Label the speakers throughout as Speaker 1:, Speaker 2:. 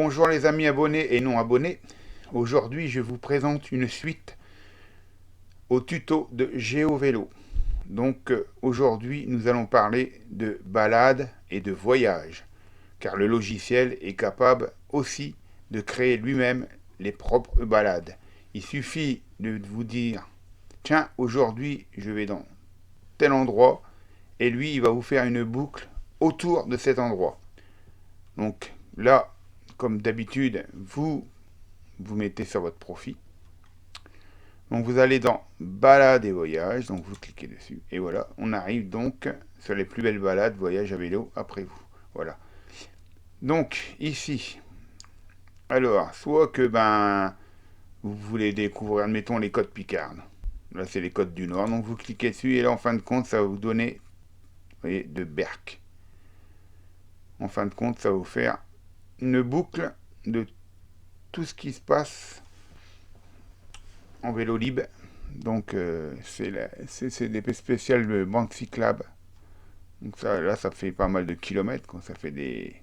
Speaker 1: Bonjour les amis abonnés et non abonnés. Aujourd'hui, je vous présente une suite au tuto de GeoVélo. Donc aujourd'hui, nous allons parler de balade et de voyage, car le logiciel est capable aussi de créer lui-même les propres balades. Il suffit de vous dire, tiens, aujourd'hui, je vais dans tel endroit, et lui, il va vous faire une boucle autour de cet endroit. Donc là, comme d'habitude, vous mettez sur votre profil. Donc vous allez dans balade et voyage, donc vous cliquez dessus. Et voilà, on arrive donc sur les plus belles balades, voyage à vélo après vous. Voilà. Donc ici, alors, soit que vous voulez découvrir, admettons, les côtes Picardes. Là, c'est les côtes du Nord. Donc vous cliquez dessus et là, en fin de compte, ça va vous donner, vous voyez, de Berck. En fin de compte, ça va vous faire une boucle de tout ce qui se passe en vélo libre. Donc c'est des spéciales de bandes cyclables. Donc ça, là, ça fait pas mal de kilomètres. Quoi. Ça fait des...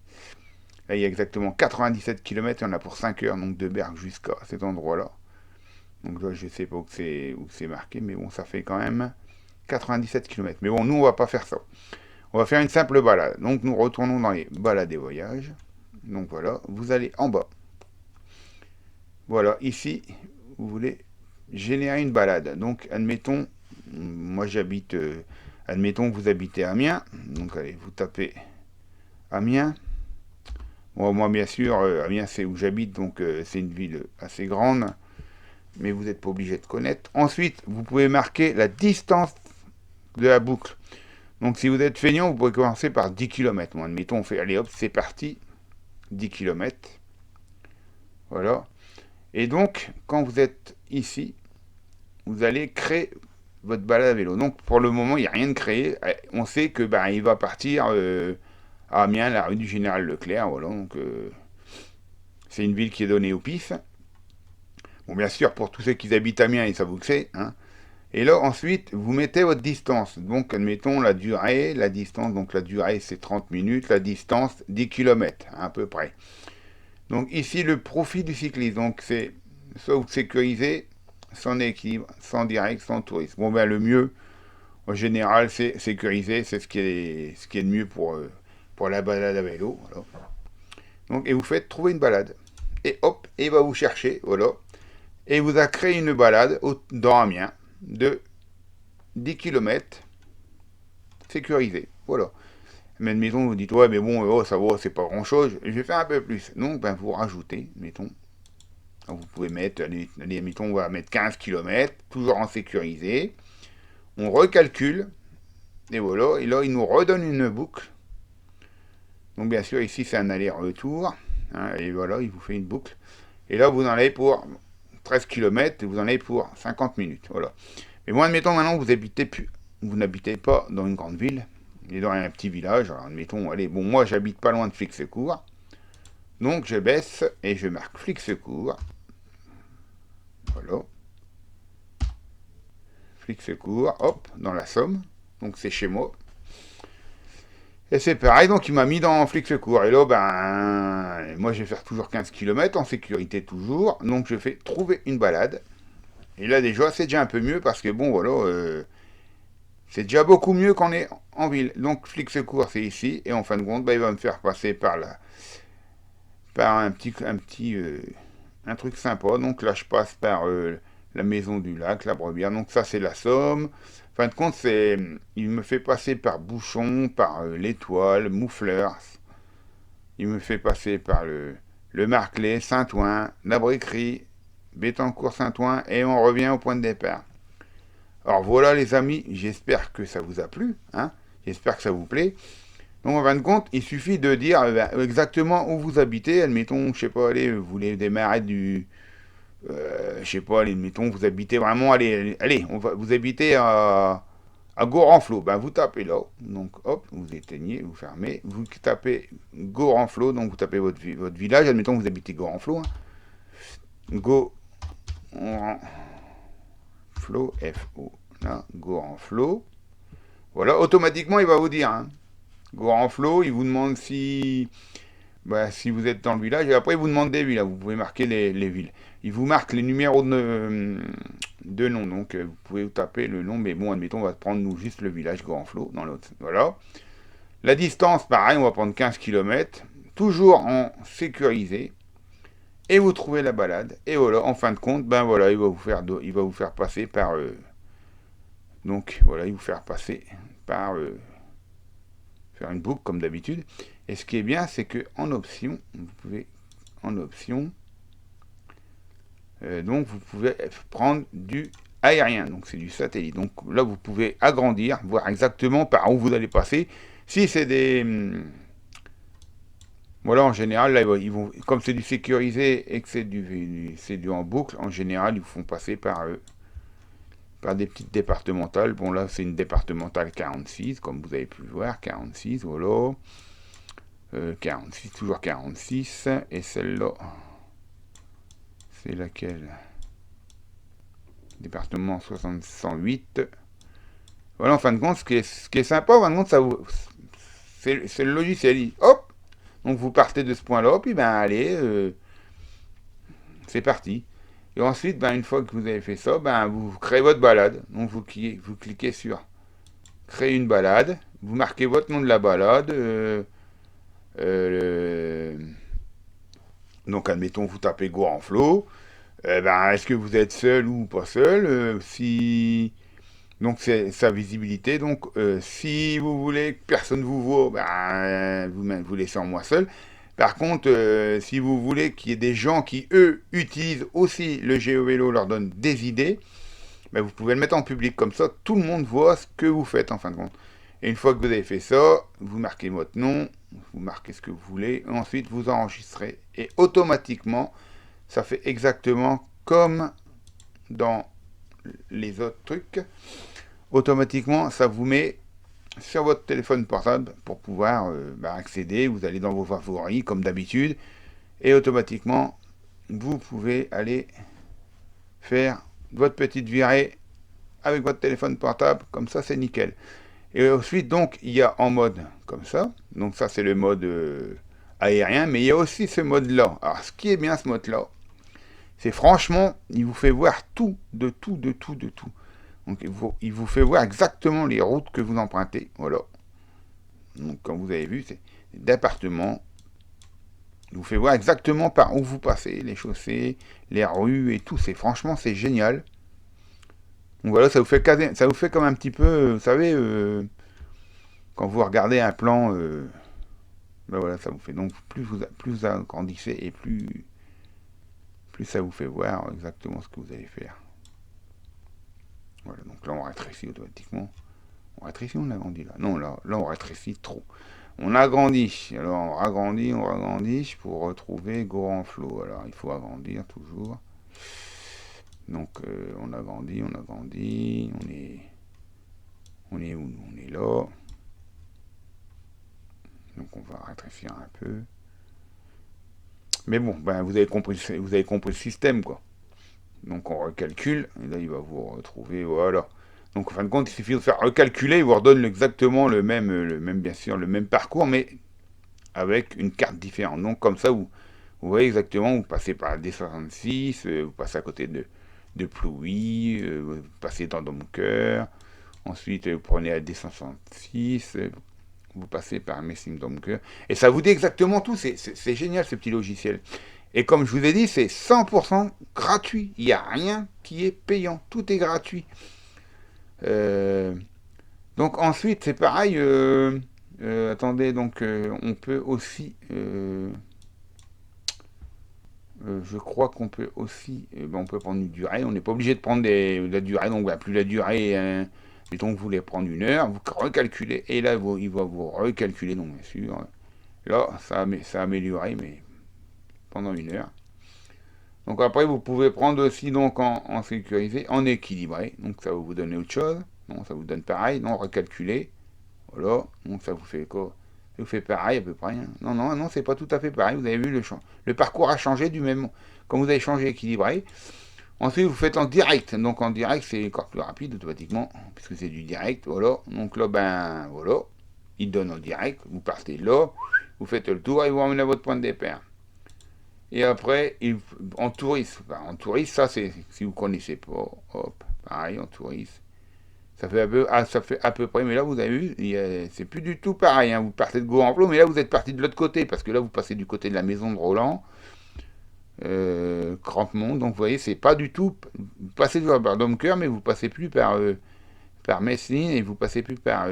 Speaker 1: Là, il y a exactement 97 kilomètres. Il y en a pour 5 heures, donc de Berck jusqu'à cet endroit-là. Donc là, je sais pas où c'est marqué, mais bon, ça fait quand même 97 kilomètres. Mais bon, nous, on va pas faire ça. On va faire une simple balade. Donc nous retournons dans les balades et voyages. Donc voilà, vous allez en bas. Voilà, ici, vous voulez générer une balade. Donc, admettons, moi j'habite, admettons que vous habitez Amiens. Donc, allez, vous tapez Amiens. Bon, moi, bien sûr, Amiens, c'est où j'habite, donc c'est une ville assez grande, mais vous n'êtes pas obligé de connaître. Ensuite, vous pouvez marquer la distance de la boucle. Donc, si vous êtes feignant, vous pouvez commencer par 10 km. Bon, admettons, on fait, allez hop, c'est parti, 10 km. Voilà. Et donc, quand vous êtes ici, vous allez créer votre balade à vélo. Donc pour le moment, il n'y a rien de créé. On sait que il va partir à Amiens, la rue du Général Leclerc. Voilà, donc c'est une ville qui est donnée au pif. Bon, bien sûr, pour tous ceux qui habitent Amiens, ils savent où c'est. Hein. Et là, ensuite, vous mettez votre distance. Donc, admettons la durée, la distance. Donc, la durée, c'est 30 minutes. La distance, 10 km, à peu près. Donc, ici, le profit du cycliste. Donc, c'est soit vous sécurisez, sans équilibre, sans direct, sans tourisme. Bon, le mieux, en général, c'est sécurisé, c'est ce qui est de mieux pour la balade à vélo. Voilà. Donc, et vous faites trouver une balade. Et hop, et il va vous chercher, voilà. Et il vous a créé une balade dans Amiens de 10 km sécurisée. Voilà. Mais admettons, vous dites, ouais, mais bon, oh, ça va, c'est pas grand chose. Je vais faire un peu plus. Donc, vous rajoutez, mettons. Vous pouvez mettre, allez, mettons, on va mettre 15 km, toujours en sécurisé. On recalcule, et voilà, et là, il nous redonne une boucle. Donc, bien sûr, ici, c'est un aller-retour. Hein, et voilà, il vous fait une boucle. Et là, vous en avez pour 13 km, et vous en avez pour 50 minutes. Voilà. Mais moi, admettons, maintenant, vous n'habitez pas dans une grande ville, mais dans un petit village. Alors, admettons, allez, bon, moi, j'habite pas loin de Flix-Secours. Donc, je baisse et je marque Flix-Secours. Voilà. Flix-Secours, hop, dans la Somme. Donc, c'est chez moi. Et c'est pareil, donc il m'a mis dans Flix-Secours. Et là, moi je vais faire toujours 15 km en sécurité toujours. Donc je fais trouver une balade. Et là déjà, c'est déjà un peu mieux parce que bon, voilà, c'est déjà beaucoup mieux qu'on est en ville. Donc Flix-Secours, c'est ici. Et en fin de compte, il va me faire passer par un truc sympa. Donc là, je passe par la maison du lac, la Brebière. Donc ça, c'est la Somme. En fin de compte, il me fait passer par Bouchon, par l'Étoile, Moufleurs. Il me fait passer par le Marclay, Saint-Ouen, la Briquerie, Bétancourt-Saint-Ouen, et on revient au point de départ. Alors voilà les amis, j'espère que ça vous a plu. Hein, j'espère que ça vous plaît. Donc en fin de compte, il suffit de dire exactement où vous habitez. Admettons, je sais pas, allez, vous voulez démarrer je sais pas, allez, admettons, vous habitez vraiment, allez, vous habitez à Gorenflot. Vous tapez là, donc hop, vous éteignez, vous fermez, vous tapez Gorenflot, donc vous tapez votre village. Admettons que vous habitez Gorenflot. Hein. Gorenflot, F-O, là, Gorenflot. Voilà, automatiquement, il va vous dire. Hein. Gorenflot, il vous demande si bah, si vous êtes dans le village, et après, il vous demande des villes, là, vous pouvez marquer les villes. Il vous marque les numéros de nom, donc vous pouvez taper le nom, mais bon, admettons, on va prendre nous juste le village Grand Flot, dans l'autre. Voilà. La distance, pareil, on va prendre 15 km, toujours en sécurisé, et vous trouvez la balade, et voilà, en fin de compte, ben voilà, il va vous faire passer par, donc voilà, il va vous faire passer par, faire une boucle comme d'habitude. Et ce qui est bien, c'est que en option, vous pouvez, en option, donc vous pouvez prendre du aérien, donc c'est du satellite. Donc là, vous pouvez agrandir, voir exactement par où vous allez passer. Si c'est des, voilà, en général, là, comme c'est du sécurisé et que c'est du en boucle, en général, ils vous font passer par des petites départementales. Bon, là, c'est une départementale 46, comme vous avez pu le voir, 46, voilà. 46, toujours 46. Et celle-là, c'est laquelle? Département 108. Voilà, en fin de compte, ce qui est sympa, en fin de compte, c'est le logiciel. Hop, donc vous partez de ce point-là, puis ben allez, c'est parti. Et ensuite, ben, une fois que vous avez fait ça, ben, vous créez votre balade. Donc vous cliquez sur créer une balade, vous marquez votre nom de la balade. Euh, donc admettons, vous tapez Gorenflot. Ben, est-ce que vous êtes seul ou pas seul? Si donc c'est sa visibilité. Donc si vous voulez que personne vous voit, ben, vous laissez en moi seul. Par contre, si vous voulez qu'il y ait des gens qui, eux, utilisent aussi le GeoVélo, leur donnent des idées, ben, vous pouvez le mettre en public. Comme ça, tout le monde voit ce que vous faites en fin de compte. Et une fois que vous avez fait ça, vous marquez votre nom, vous marquez ce que vous voulez, ensuite vous enregistrez. Et automatiquement, ça fait exactement comme dans les autres trucs. Automatiquement, ça vous met sur votre téléphone portable pour pouvoir accéder. Vous allez dans vos favoris comme d'habitude et automatiquement, vous pouvez aller faire votre petite virée avec votre téléphone portable. Comme ça, c'est nickel. Et ensuite, donc, il y a en mode comme ça. Donc ça, c'est le mode aérien. Mais il y a aussi ce mode-là. Alors, ce qui est bien, ce mode-là, c'est franchement, il vous fait voir tout, de tout, de tout, de tout. Donc, il vous fait voir exactement les routes que vous empruntez. Voilà. Donc, comme vous avez vu, c'est d'appartements. Il vous fait voir exactement par où vous passez, les chaussées, les rues et tout. Franchement, c'est génial. Donc voilà, ça vous fait comme un petit peu, vous savez, quand vous regardez un plan, ben voilà, ça vous fait. Donc plus vous agrandissez et plus ça vous fait voir exactement ce que vous allez faire. Voilà, donc là on rétrécit automatiquement. On rétrécit, on agrandit là. Non, là on rétrécit trop. On agrandit. Alors on agrandit pour retrouver Gorenflot. Alors il faut agrandir toujours. Donc on agrandit, on est où? On est là. Donc on va rétrécir un peu. Mais bon, ben vous avez compris le système quoi. Donc on recalcule, et là il va vous retrouver, voilà. Donc en fin de compte, il suffit de faire recalculer, il vous redonne exactement le même bien sûr, le même parcours, mais avec une carte différente. Donc comme ça, vous voyez exactement, vous passez par la D66, vous passez à côté de Plouy, vous passez dans Domcoeur, ensuite vous prenez la D66, vous passez par Messing Domcoeur, et ça vous dit exactement tout, c'est génial ce petit logiciel. Et comme je vous ai dit, c'est 100% gratuit. Il n'y a rien qui est payant. Tout est gratuit. Euh, donc ensuite, c'est pareil. Attendez, donc on peut aussi... je crois qu'on peut aussi... ben, on peut prendre une durée. On n'est pas obligé de prendre la durée. Donc voilà, plus la durée... mettons que vous voulez prendre une heure, vous recalculez. Et là, il va vous recalculer, donc bien sûr. Là, ça a amélioré, mais pendant une heure. Donc après, vous pouvez prendre aussi donc en sécurisé, en équilibré. Donc ça va vous donner autre chose. Non, ça vous donne pareil. Non, recalculer. Voilà. Donc ça vous fait quoi? Ça vous fait pareil à peu près. Hein. Non, non, non, c'est pas tout à fait pareil. Vous avez vu, le parcours a changé du même. Quand vous avez changé équilibré. Ensuite, vous faites en direct. Donc en direct, c'est encore plus rapide automatiquement, puisque c'est du direct. Voilà. Donc là, ben voilà. Il donne en direct. Vous partez là. vous faites le tour et vous revenez à votre point de départ. Et après, en touriste, ça c'est si vous connaissez pas, hop, pareil, en touriste. Ça fait à peu près, mais là vous avez vu, c'est plus du tout pareil, hein. Vous partez de Gouamplo, mais là vous êtes parti de l'autre côté, parce que là vous passez du côté de la maison de Roland, Crampemont, donc vous voyez, c'est pas du tout, vous passez par Domcoeur, mais vous passez plus par Messline, et vous passez plus par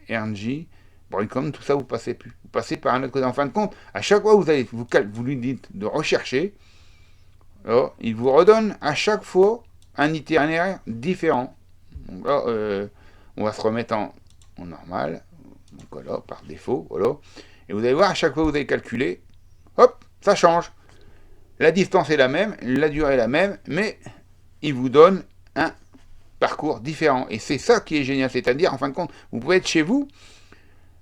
Speaker 1: RNG, Bricom, tout ça vous passez plus. Vous passez par un autre côté. En fin de compte, à chaque fois vous lui dites de rechercher, alors, il vous redonne à chaque fois un itinéraire différent. Donc là, on va se remettre en normal. Donc voilà, par défaut, voilà. Et vous allez voir, à chaque fois que vous allez calculer, hop, ça change. La distance est la même, la durée est la même, mais il vous donne un parcours différent. Et c'est ça qui est génial. C'est-à-dire, en fin de compte, vous pouvez être chez vous,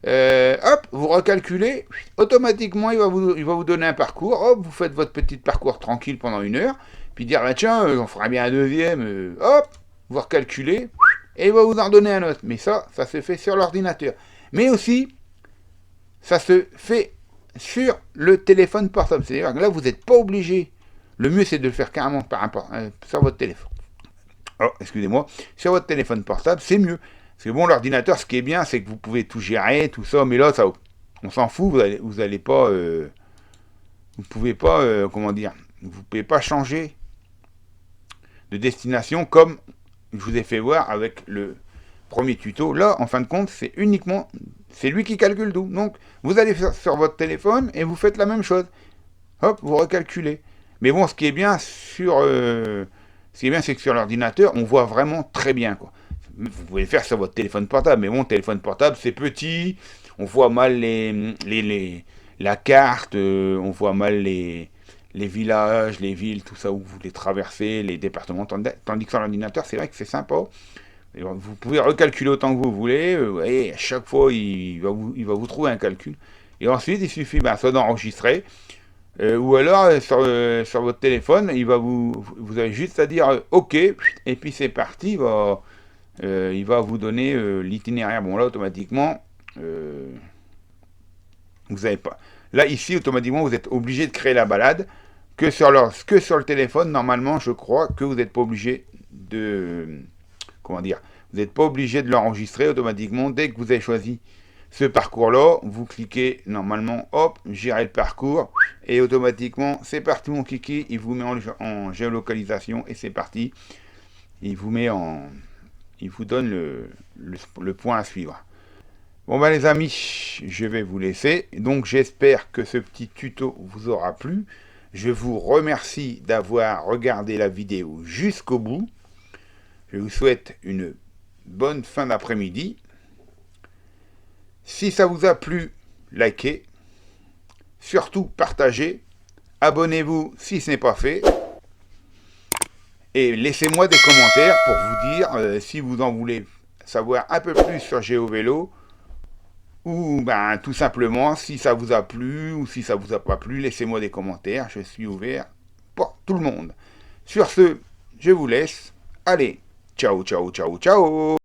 Speaker 1: hop, vous recalculez, automatiquement il va vous donner un parcours, hop, vous faites votre petit parcours tranquille pendant 1 heure, puis dire, bah, tiens, on fera bien un deuxième, hop, vous recalculez, et il va vous en donner un autre. Mais ça se fait sur l'ordinateur. Mais aussi, ça se fait sur le téléphone portable. C'est-à-dire que là, vous n'êtes pas obligé. Le mieux, c'est de le faire carrément sur votre téléphone. Oh, excusez-moi. Sur votre téléphone portable, c'est mieux. Parce que bon, l'ordinateur, ce qui est bien, c'est que vous pouvez tout gérer, tout ça. Mais là, ça, on s'en fout. Vous allez pas... vous pouvez pas... comment dire, vous pouvez pas changer de destination comme je vous ai fait voir avec le premier tuto. Là, en fin de compte, c'est uniquement... C'est lui qui calcule tout. Donc, vous allez sur votre téléphone et vous faites la même chose. Hop, vous recalculez. Mais bon, ce qui est bien, c'est que sur l'ordinateur, on voit vraiment très bien, quoi. Vous pouvez le faire sur votre téléphone portable, mais bon, téléphone portable, c'est petit, on voit mal la carte, on voit mal les villages, les villes, tout ça où vous les traversez, les départements, tandis que sur l'ordinateur, c'est vrai que c'est sympa. Et vous pouvez recalculer autant que vous voulez, et à chaque fois, il va vous trouver un calcul. Et ensuite, il suffit soit d'enregistrer, ou alors sur votre téléphone, vous avez juste à dire OK, et puis c'est parti, il va vous donner l'itinéraire. Bon là automatiquement, vous avez pas. Là ici automatiquement vous êtes obligé de créer la balade que sur le téléphone. Normalement je crois que vous n'êtes pas obligé de comment dire, vous n'êtes pas obligé de l'enregistrer automatiquement dès que vous avez choisi ce parcours-là. Vous cliquez normalement, hop, gérer le parcours et automatiquement c'est parti mon kiki. Il vous met en géolocalisation et c'est parti. Il vous donne le point à suivre. Bon ben les amis, je vais vous laisser. Donc j'espère que ce petit tuto vous aura plu. Je vous remercie d'avoir regardé la vidéo jusqu'au bout. Je vous souhaite une bonne fin d'après-midi. Si ça vous a plu, likez. Surtout partagez. Abonnez-vous si ce n'est pas fait. Et laissez-moi des commentaires pour vous dire si vous en voulez savoir un peu plus sur GeoVélo, ou tout simplement si ça vous a plu ou si ça vous a pas plu, laissez-moi des commentaires, je suis ouvert pour tout le monde. Sur ce, je vous laisse. Allez, ciao, ciao, ciao, ciao.